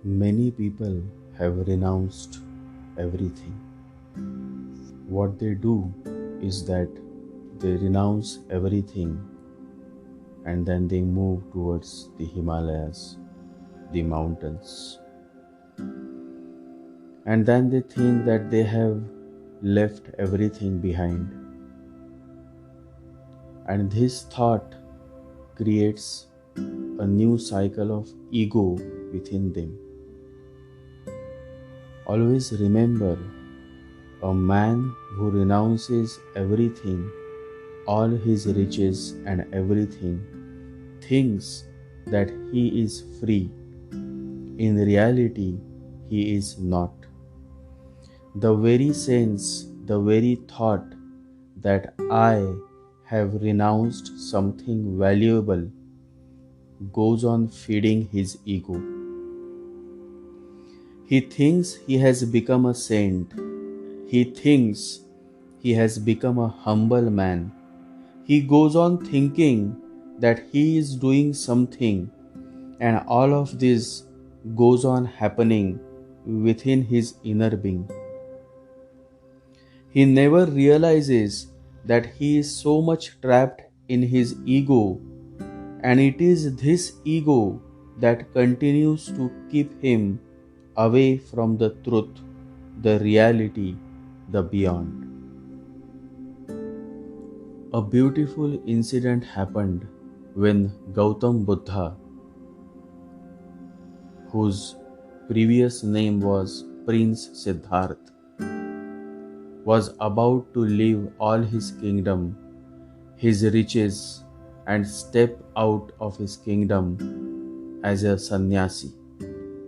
Many people have renounced everything. What they do is that they renounce everything and then they move towards the Himalayas, the mountains. And then they think that they have left everything behind. And this thought creates a new cycle of ego within them. Always remember, a man who renounces everything, all his riches and everything, thinks that he is free. In reality, he is not. The very sense, the very thought that I have renounced something valuable goes on feeding his ego. He thinks he has become a saint. He thinks he has become a humble man. He goes on thinking that he is doing something, and all of this goes on happening within his inner being. He never realizes that he is so much trapped in his ego, and it is this ego that continues to keep him away from the truth, the reality, the beyond. A beautiful incident happened when Gautam Buddha, whose previous name was Prince Siddharth, was about to leave all his kingdom, his riches, and step out of his kingdom as a sannyasi.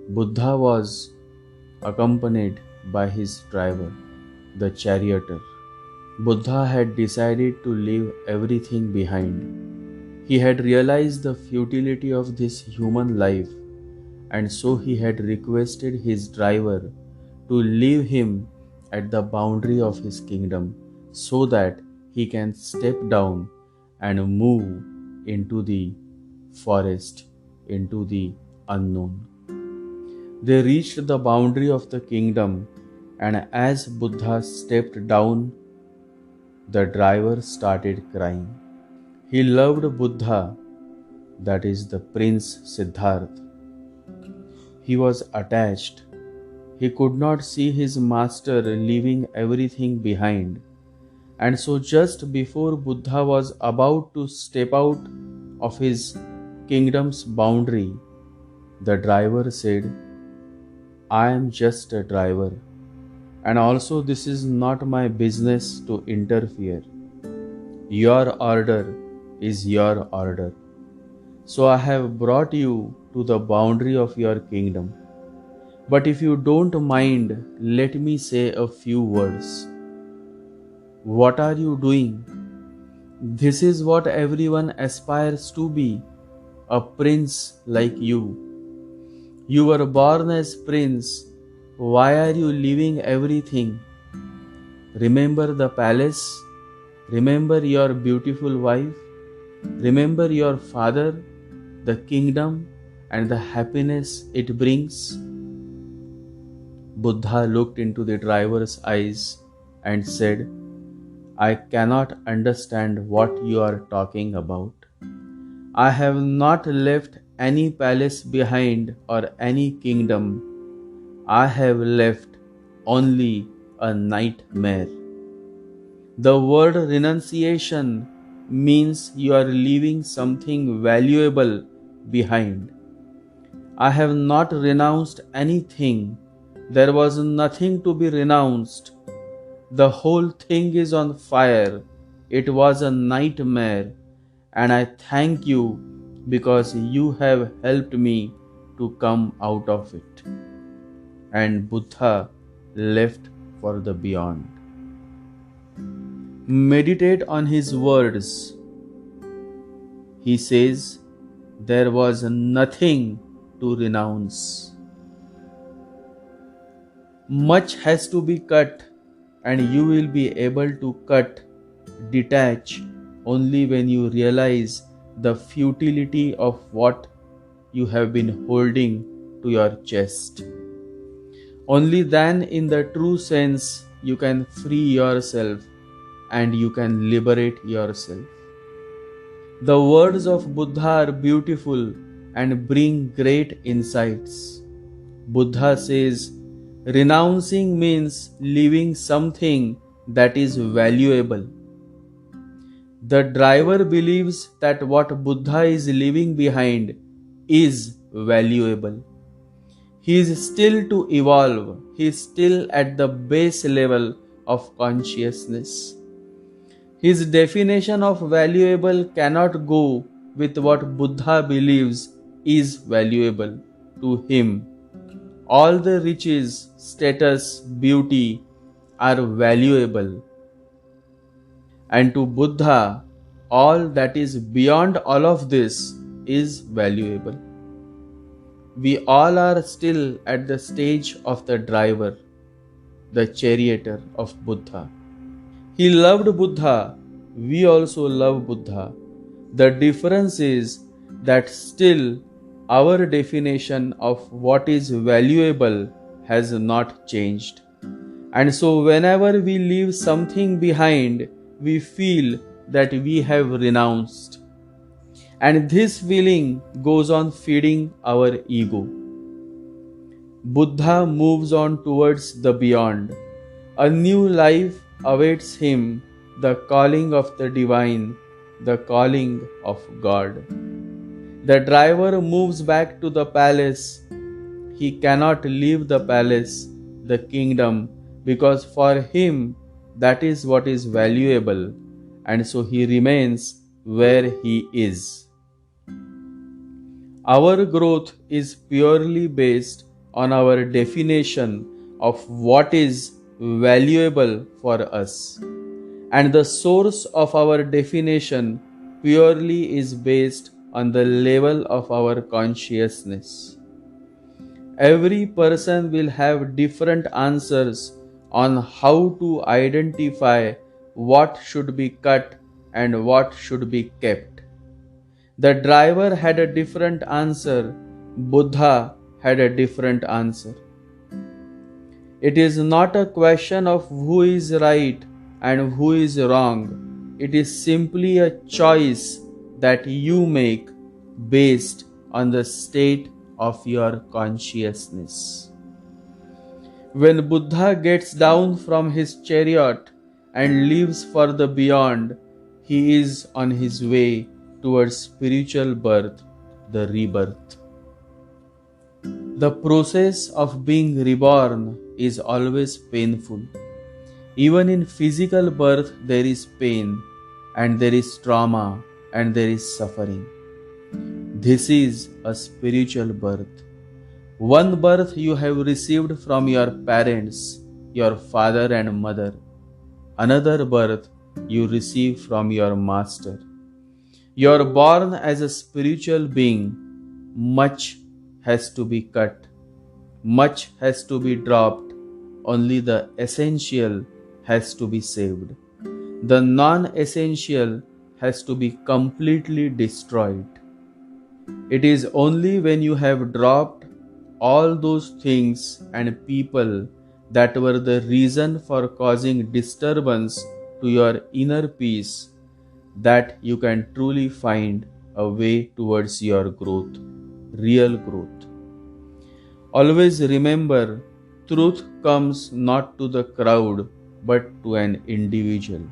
Buddha was accompanied by his driver, the charioteer. Buddha had decided to leave everything behind. He had realized the futility of this human life, and so he had requested his driver to leave him at the boundary of his kingdom so that he can step down and move into the forest, into the unknown. They reached the boundary of the kingdom, and as Buddha stepped down, the driver started crying. He loved Buddha, that is the Prince Siddharth. He was attached. He could not see his master leaving everything behind. And so, just before Buddha was about to step out of his kingdom's boundary, the driver said, I am just a driver, and also this is not my business to interfere. Your order is your order. So I have brought you to the boundary of your kingdom. But if you don't mind, let me say a few words. What are you doing? This is what everyone aspires to be, a prince like you. You were born as prince. Why are you leaving everything? Remember the palace. Remember your beautiful wife. Remember your father, the kingdom, and the happiness it brings. Buddha looked into the driver's eyes and said, I cannot understand what you are talking about. I have not left any palace behind or any kingdom. I have left only a nightmare. The word renunciation means you are leaving something valuable behind. I have not renounced anything. There was nothing to be renounced. The whole thing is on fire. It was a nightmare, and I thank you because you have helped me to come out of it. And Buddha left for the beyond. Meditate on his words. He says, there was nothing to renounce. Much has to be cut, and you will be able to cut, detach, only when you realize the futility of what you have been holding to your chest. Only then, in the true sense, you can free yourself and you can liberate yourself. The words of Buddha are beautiful and bring great insights. Buddha says, renouncing means leaving something that is valuable. The driver believes that what Buddha is leaving behind is valuable. He is still to evolve. He is still at the base level of consciousness. His definition of valuable cannot go with what Buddha believes is valuable to him. All the riches, status, beauty are valuable. And to Buddha, all that is beyond all of this is valuable. We all are still at the stage of the driver, the charioteer of Buddha. He loved Buddha, we also love Buddha. The difference is that still our definition of what is valuable has not changed. And so whenever we leave something behind, we feel that we have renounced. And this feeling goes on feeding our ego. Buddha moves on towards the beyond. A new life awaits him, the calling of the divine, the calling of God. The driver moves back to the palace. He cannot leave the palace, the kingdom, because for him that is what is valuable, and so he remains where he is. Our growth is purely based on our definition of what is valuable for us, and the source of our definition purely is based on the level of our consciousness. Every person will have different answers on how to identify what should be cut and what should be kept. The driver had a different answer, Buddha had a different answer. It is not a question of who is right and who is wrong. It is simply a choice that you make based on the state of your consciousness. When Buddha gets down from his chariot and leaves for the beyond, he is on his way towards spiritual birth, the rebirth. The process of being reborn is always painful. Even in physical birth, there is pain, and there is trauma, and there is suffering. This is a spiritual birth. One birth you have received from your parents, your father and mother. Another birth you receive from your master. You are born as a spiritual being. Much has to be cut. Much has to be dropped. Only the essential has to be saved. The non-essential has to be completely destroyed. It is only when you have dropped all those things and people that were the reason for causing disturbance to your inner peace that you can truly find a way towards your growth, real growth. Always remember, truth comes not to the crowd but to an individual.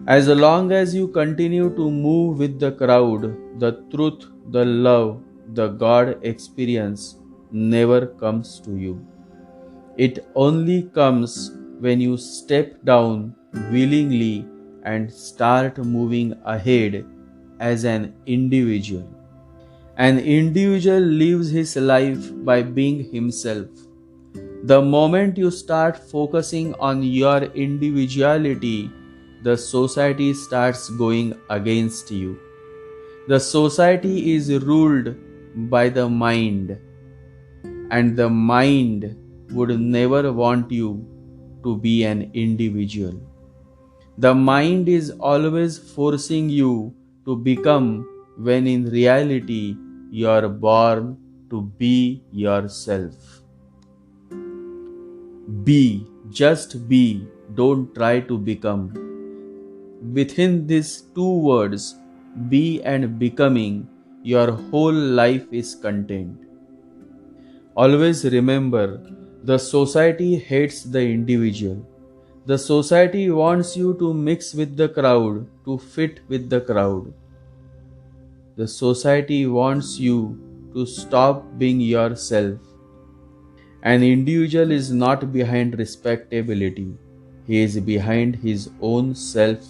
As long as you continue to move with the crowd, the truth, the love, the God experience never comes to you. It only comes when you step down willingly and start moving ahead as an individual. An individual lives his life by being himself. The moment you start focusing on your individuality, the society starts going against you. The society is ruled by the mind, and the mind would never want you to be an individual. The mind is always forcing you to become when in reality you are born to be yourself. Be, just be, don't try to become. Within these two words, be and becoming, your whole life is contained. Always remember, the society hates the individual. The society wants you to mix with the crowd, to fit with the crowd. The society wants you to stop being yourself. An individual is not behind respectability. He is behind his own self,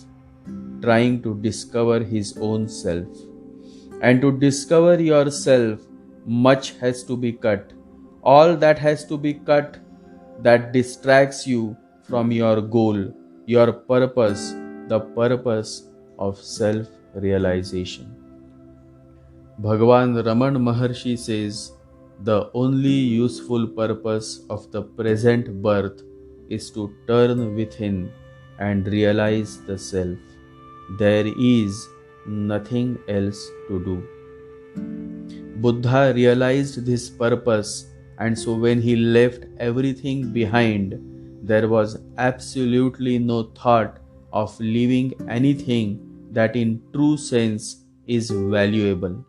trying to discover his own self. And to discover yourself, much has to be cut. All that has to be cut that distracts you from your goal, your purpose, the purpose of self-realization. Bhagavan Raman Maharshi says, the only useful purpose of the present birth is to turn within and realize the self. There is nothing else to do. Buddha realized this purpose, and so when he left everything behind, there was absolutely no thought of leaving anything that in true sense is valuable.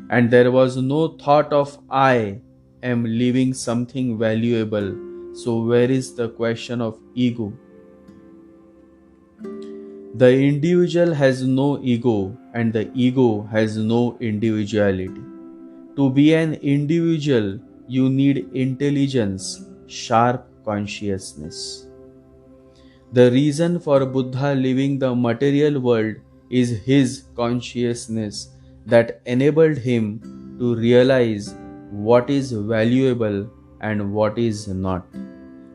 And there was no thought of I am leaving something valuable, so where is the question of ego? The individual has no ego and the ego has no individuality. To be an individual, you need intelligence, sharp consciousness. The reason for Buddha leaving the material world is his consciousness that enabled him to realize what is valuable and what is not,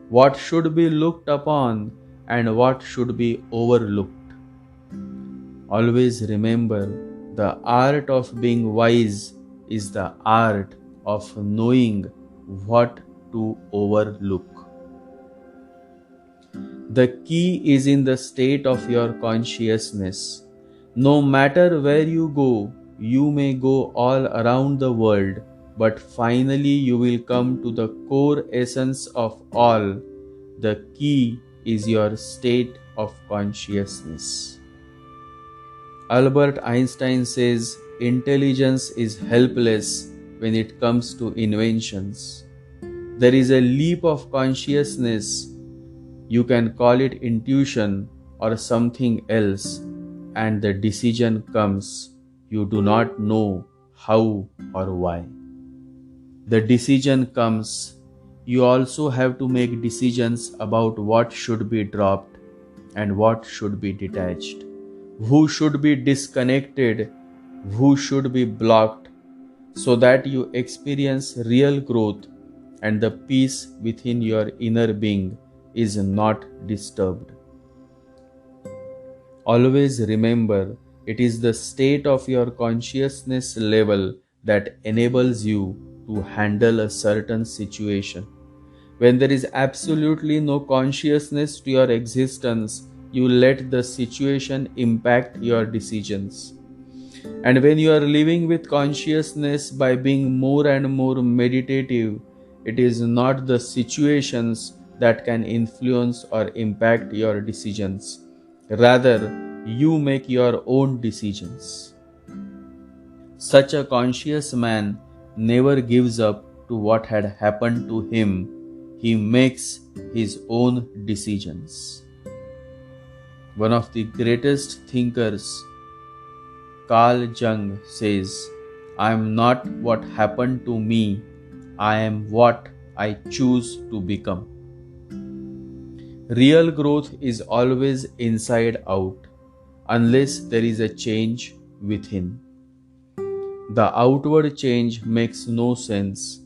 what should be looked upon and what should be overlooked. Always remember, the art of being wise is the art of knowing what to overlook. The key is in the state of your consciousness. No matter where you go, you may go all around the world, but finally you will come to the core essence of all. The key is your state of consciousness. Albert Einstein says, intelligence is helpless when it comes to inventions. There is a leap of consciousness. You can call it intuition or something else, and the decision comes. You do not know how or why. The decision comes. You also have to make decisions about what should be dropped and what should be detached, who should be disconnected, who should be blocked, so that you experience real growth and the peace within your inner being is not disturbed. Always remember, it is the state of your consciousness level that enables you to handle a certain situation. When there is absolutely no consciousness to your existence, you let the situation impact your decisions. And when you are living with consciousness by being more and more meditative, it is not the situations that can influence or impact your decisions. Rather, you make your own decisions. Such a conscious man never gives up to what had happened to him. He makes his own decisions. One of the greatest thinkers, Carl Jung, says, I am not what happened to me, I am what I choose to become. Real growth is always inside out, unless there is a change within. The outward change makes no sense.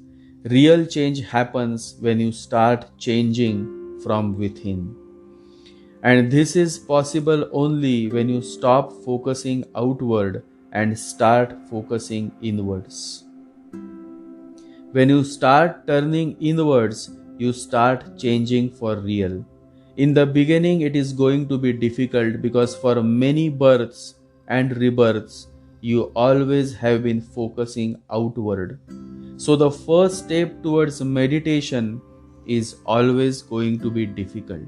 Real change happens when you start changing from within. And this is possible only when you stop focusing outward and start focusing inwards. When you start turning inwards, you start changing for real. In the beginning, it is going to be difficult because for many births and rebirths, you always have been focusing outward. So, the first step towards meditation is always going to be difficult.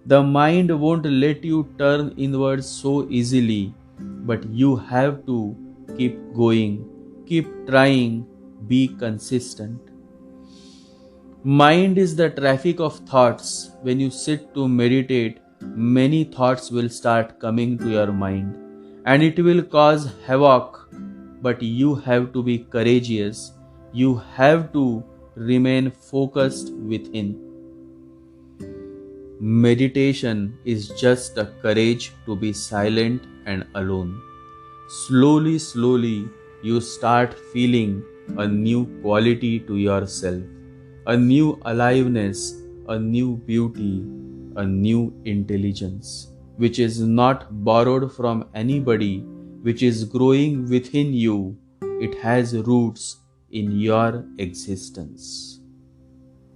The mind won't let you turn inwards so easily, but you have to keep going, keep trying, be consistent. Mind is the traffic of thoughts. When you sit to meditate, many thoughts will start coming to your mind and it will cause havoc. But you have to be courageous. You have to remain focused within. Meditation is just the courage to be silent and alone. Slowly, you start feeling a new quality to yourself, a new aliveness, a new beauty, a new intelligence, which is not borrowed from anybody, which is growing within you. It has roots in your existence.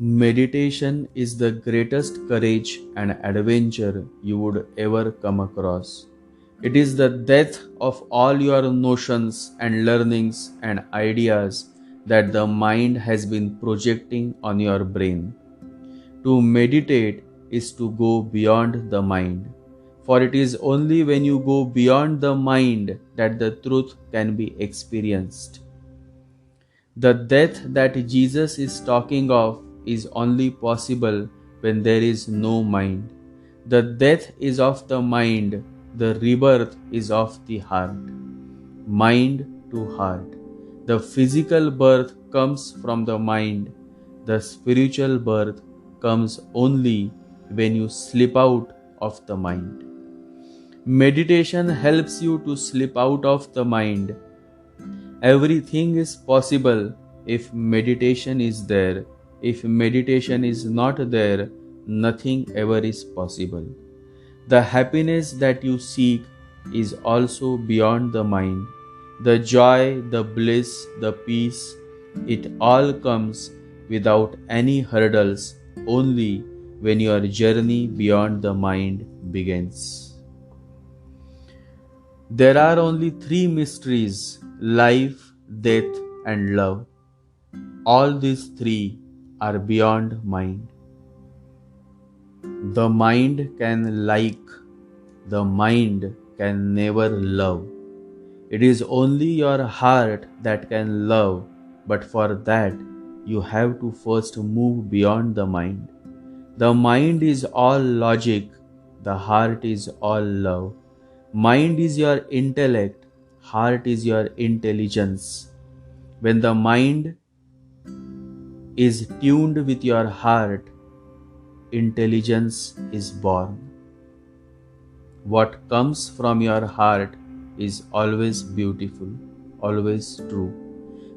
Meditation is the greatest courage and adventure you would ever come across. It is the death of all your notions and learnings and ideas that the mind has been projecting on your brain. To meditate is to go beyond the mind, for it is only when you go beyond the mind that the truth can be experienced. The death that Jesus is talking of is only possible when there is no mind. The death is of the mind, the rebirth is of the heart. Mind to heart. The physical birth comes from the mind. The spiritual birth comes only when you slip out of the mind. Meditation helps you to slip out of the mind. Everything is possible if meditation is there. If meditation is not there, nothing ever is possible. The happiness that you seek is also beyond the mind. The joy, the bliss, the peace, it all comes without any hurdles, only when your journey beyond the mind begins. There are only three mysteries: life, death, and love. All these three are beyond mind. The mind can like, the mind can never love. It is only your heart that can love, but for that you have to first move beyond the mind. The mind is all logic, the heart is all love. Mind is your intellect, heart is your intelligence. When the mind is tuned with your heart, intelligence is born. What comes from your heart is always beautiful, always true.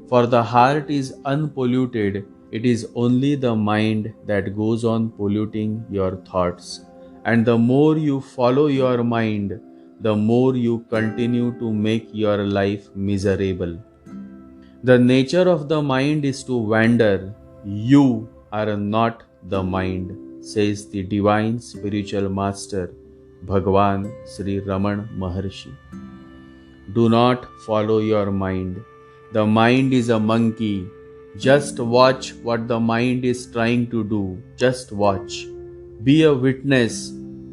For the heart is unpolluted, it is only the mind that goes on polluting your thoughts. And the more you follow your mind, the more you continue to make your life miserable. The nature of the mind is to wander. You are not the mind, says the divine spiritual master, Bhagwan Sri Raman Maharshi. Do not follow your mind. The mind is a monkey. Just watch what the mind is trying to do. Just watch. Be a witness.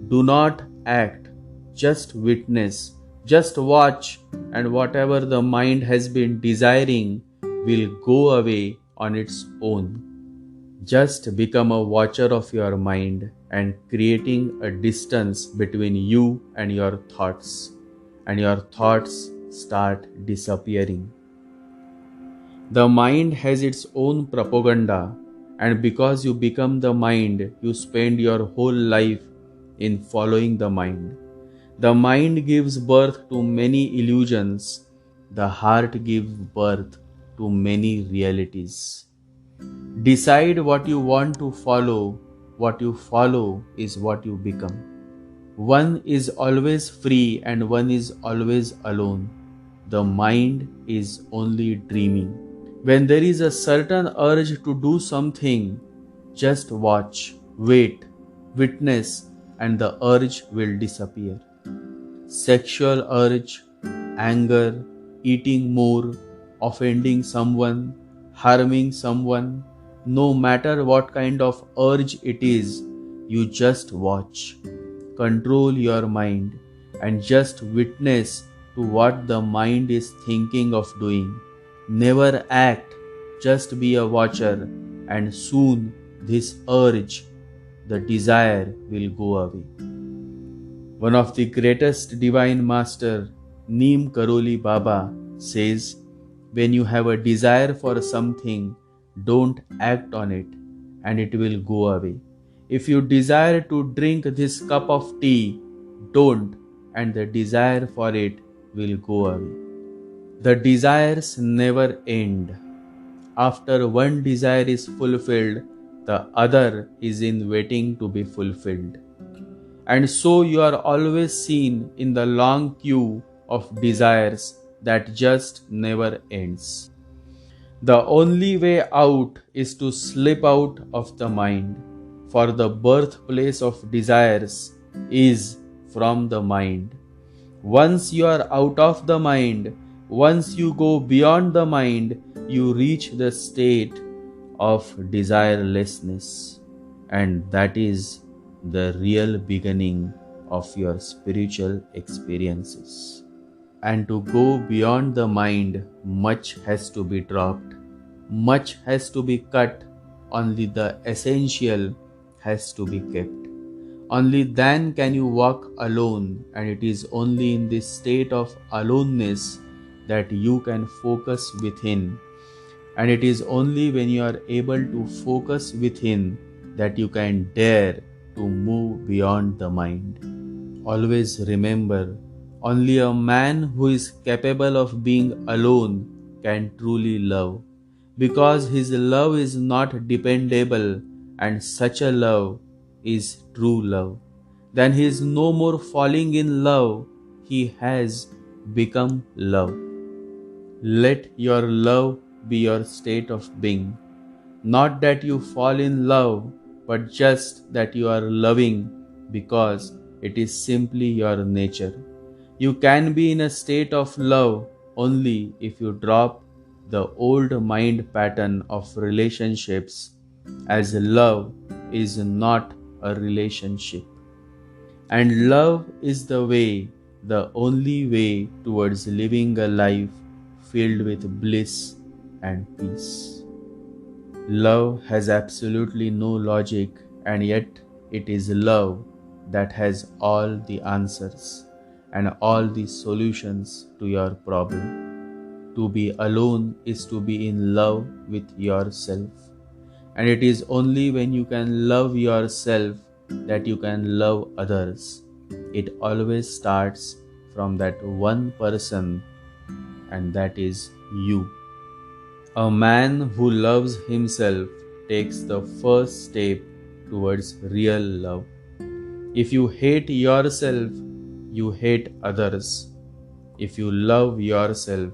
Do not act. Just witness. Just watch, and whatever the mind has been desiring will go away on its own. Just become a watcher of your mind and creating a distance between you and your thoughts, and your thoughts start disappearing. The mind has its own propaganda, and because you become the mind, you spend your whole life in following the mind. The mind gives birth to many illusions. The heart gives birth to many realities. Decide what you want to follow. What you follow is what you become. One is always free and one is always alone. The mind is only dreaming. When there is a certain urge to do something, just watch, wait, witness, and the urge will disappear. Sexual urge, anger, eating more, offending someone, harming someone, no matter what kind of urge it is, you just watch. Control your mind and just witness to what the mind is thinking of doing. Never act, just be a watcher, and soon this urge, the desire, will go away. One of the greatest divine master, Neem Karoli Baba, says, when you have a desire for something, don't act on it and it will go away. If you desire to drink this cup of tea, don't, and the desire for it will go away. The desires never end. After one desire is fulfilled, the other is in waiting to be fulfilled. And so you are always seen in the long queue of desires that just never ends. The only way out is to slip out of the mind, for the birthplace of desires is from the mind. Once you are out of the mind, once you go beyond the mind, you reach the state of desirelessness, and that is the real beginning of your spiritual experiences. And to go beyond the mind, much has to be dropped, much has to be cut, only the essential has to be kept. Only then can you walk alone, and it is only in this state of aloneness that you can focus within. And it is only when you are able to focus within that you can dare to move beyond the mind. Always remember, only a man who is capable of being alone can truly love, because his love is not dependable, and such a love is true love. Then he is no more falling in love, he has become love. Let your love be your state of being. Not that you fall in love, but just that you are loving because it is simply your nature. You can be in a state of love only if you drop the old mind pattern of relationships, as love is not a relationship. And love is the way, the only way towards living a life filled with bliss and peace. Love has absolutely no logic, and yet it is love that has all the answers and all the solutions to your problem. To be alone is to be in love with yourself. And it is only when you can love yourself that you can love others. It always starts from that one person, and that is you. A man who loves himself takes the first step towards real love. If you hate yourself, you hate others. If you love yourself,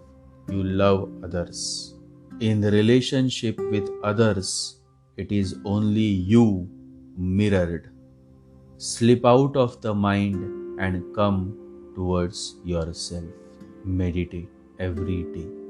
you love others. In the relationship with others, it is only you mirrored. Slip out of the mind and come towards yourself. Meditate every day.